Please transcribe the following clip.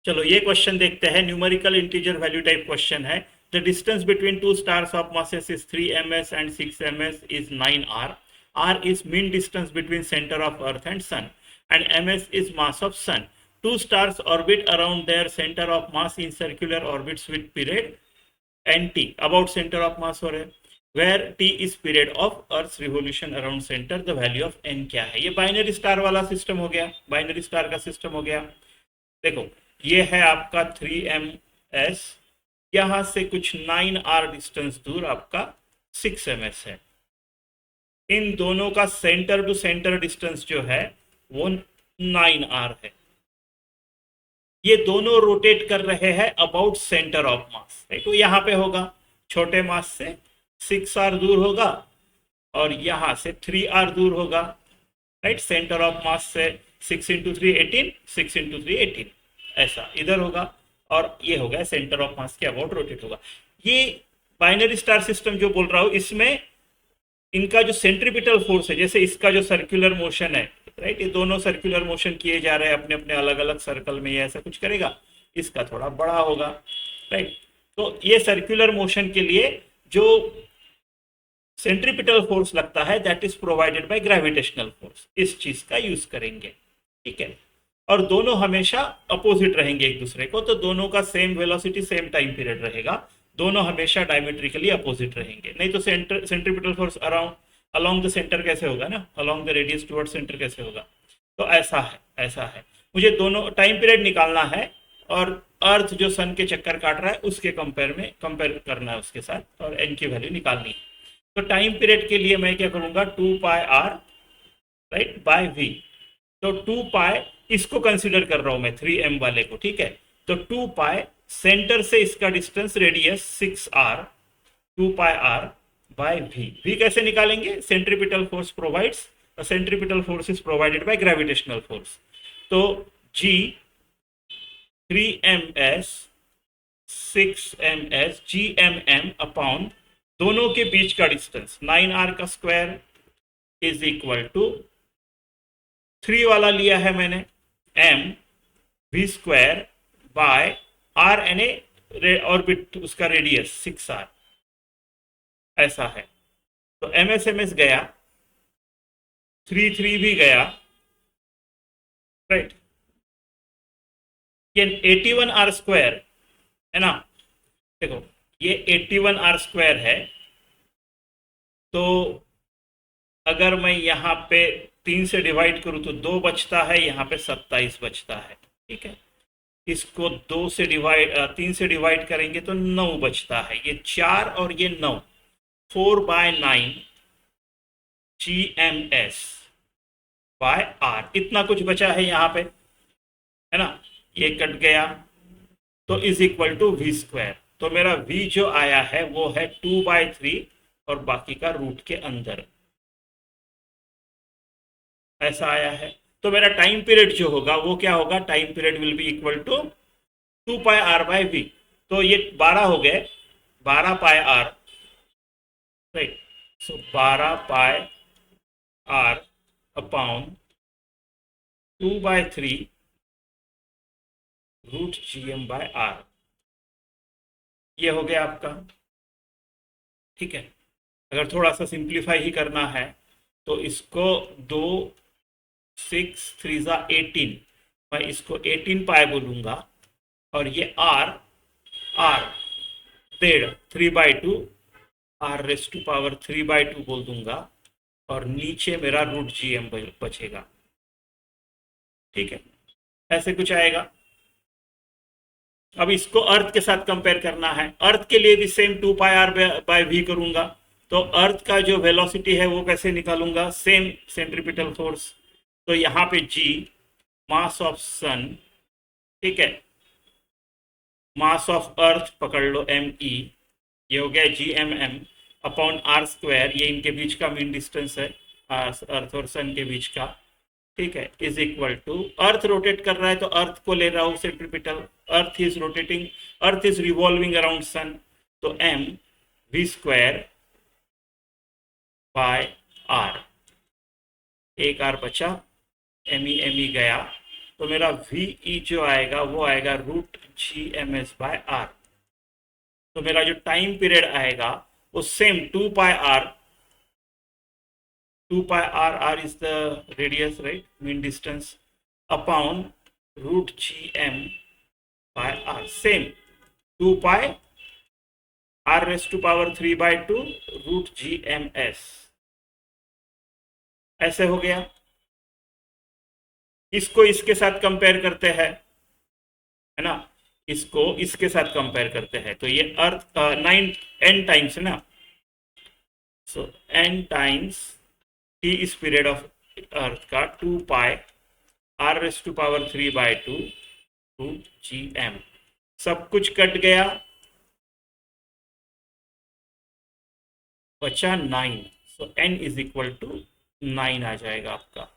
चलो ये क्वेश्चन देखते हैं। Numerical integer value type question है। The distance between two stars of masses is 3 ms and 6 ms is 9 r. R is mean distance between center of earth and sun and ms is mass of sun. Two stars orbit around their center of mass in circular orbits with period nt about center of mass हो रहे where t is period of earth's revolution around center. the value of n क्या है? ये binary star वाला system हो गया, binary star का system हो गया। देखो ये है आपका 3ms, यहां से कुछ 9r डिस्टेंस दूर आपका 6ms है। इन दोनों का सेंटर टू सेंटर डिस्टेंस जो है वो 9r है। ये दोनों रोटेट कर रहे हैं अबाउट सेंटर ऑफ मास। तो यहां पे होगा छोटे मास से 6r दूर होगा और यहां से 3r दूर होगा। राइट, सेंटर ऑफ मास से 6 इंटू 3 18, 6 इंटू 3 18, ऐसा इधर होगा और ये हो गया सेंटर ऑफ मास के अबाउट रोटेट होगा। ये बाइनरी स्टार सिस्टम जो बोल रहा हूं, इसमें इनका जो सेंट्रीपिटल फोर्स है, जैसे इसका जो सर्कुलर मोशन है, राइट, ये दोनों सर्कुलर मोशन किए जा रहे हैं अपने अपने अलग अलग सर्कल में, ये ऐसा कुछ करेगा, इसका थोड़ा बड़ा होगा। राइट, तो ये सर्कुलर मोशन के लिए जो सेंट्रीपिटल फोर्स लगता है that is provided by gravitational force, इस चीज का यूज करेंगे। ठीक है, और दोनों हमेशा अपोजिट रहेंगे एक दूसरे को, तो दोनों का same velocity same time period रहेगा, दोनों हमेशा डायमेट्रिकली अपोजिट रहेंगे। नहीं तो centripetal force along the centre कैसे होगा ना, along the radius toward centre कैसे होगा। तो ऐसा है, ऐसा है। मुझे दोनों टाइम पीरियड निकालना है और अर्थ जो सन के चक्कर काट रहा है उसके कंपेयर करना है उसके साथ, और एन की वैल्यू निकालनी है। तो टाइम पीरियड के लिए मैं क्या करूंगा, 2πr राइट बाय v। तो 2π इसको कंसिडर कर रहा हूं मैं 3m वाले को। ठीक है, तो 2π सेंटर से इसका distance radius 6r, 2πr by v। v कैसे निकालेंगे? Centripetal force provides, centripetal force is provided by gravitational force. तो g 3ms 6ms gmm upon दोनों के बीच का डिस्टेंस 9r का स्क्वायर इज इक्वल टू 3 वाला लिया है मैंने, m v square by r यानी ऑर्बिट उसका रेडियस 6r, ऐसा है। तो ms गया, 3 भी गया। राइट, ये 81r स्क्वायर है ना। देखो ये 81r स्क्वायर है, तो अगर मैं यहाँ पे 3 से डिवाइड करूँ तो 2 बचता है, यहाँ पे 27 बचता है। ठीक है, इसको 3 से डिवाइड करेंगे तो 9 बचता है। ये 4 और ये 9, 4/9 gms बाय r, इतना कुछ बचा है यहाँ पे, है ना। ये कट गया तो is equal to v square. तो मेरा v जो आया है वो है 2/3 और बाकी का रूट के अंदर, ऐसा आया है। तो मेरा टाइम पीरियड जो होगा वो क्या होगा, time period will be equal to 2πr/v। तो ये 12 हो गए, 12πr, राइट। सो 12πr अपॉन 2/3 रूट gm/r, ये हो गया आपका। ठीक है, अगर थोड़ा सा सिंप्लीफाई ही करना है तो इसको 2 6 3 18, मैं इसको 18π बोलूंगा, और ये r 3/2 r⁵ बोल दूंगा, और नीचे मेरा रूट gm बचेगा। ठीक है, ऐसे कुछ आएगा। अब इसको अर्थ के साथ कंपेयर करना है, अर्थ के लिए भी सेम 2πr/v करूंगा। तो अर्थ का जो वेलोसिटी है वो कैसे निकालूंगा, सेम सेंट्रीपिटल फोर्स। तो यहाँ पे g मास ऑफ सन, ठीक है, मास ऑफ अर्थ पकड़ लो me, ये हो गया gmm अपॉन r स्क्वायर, ये इनके बीच का मीन डिस्टेंस है अर्थ और सन के बीच का। ठीक है, is equal to, earth rotate कर रहा है तो अर्थ को ले रहा हूं centripetal, earth is rotating, earth is revolving around sun, तो m v square by r, एक r बचा, me गया, तो मेरा VE जो आएगा वो आएगा √GMS/R। तो मेरा जो टाइम पीरियड आएगा वो same 2 pi r is the radius, right, mean distance, upon √GM/R, same 2 pi r⁻³ √GMS। ऐसे हो गया। इसको इसके साथ कंपेयर करते हैं, है ना, इसको इसके साथ कंपेयर करते हैं, तो ये अर्थ 9n टाइम्स है ना, सो n टाइम्स t इस पीरियड ऑफ अर्थ का 2 पाई r⁻³ √GM। सब कुछ कट गया, बचा 9, सो n इज इक्वल टू 9 आ जाएगा आपका।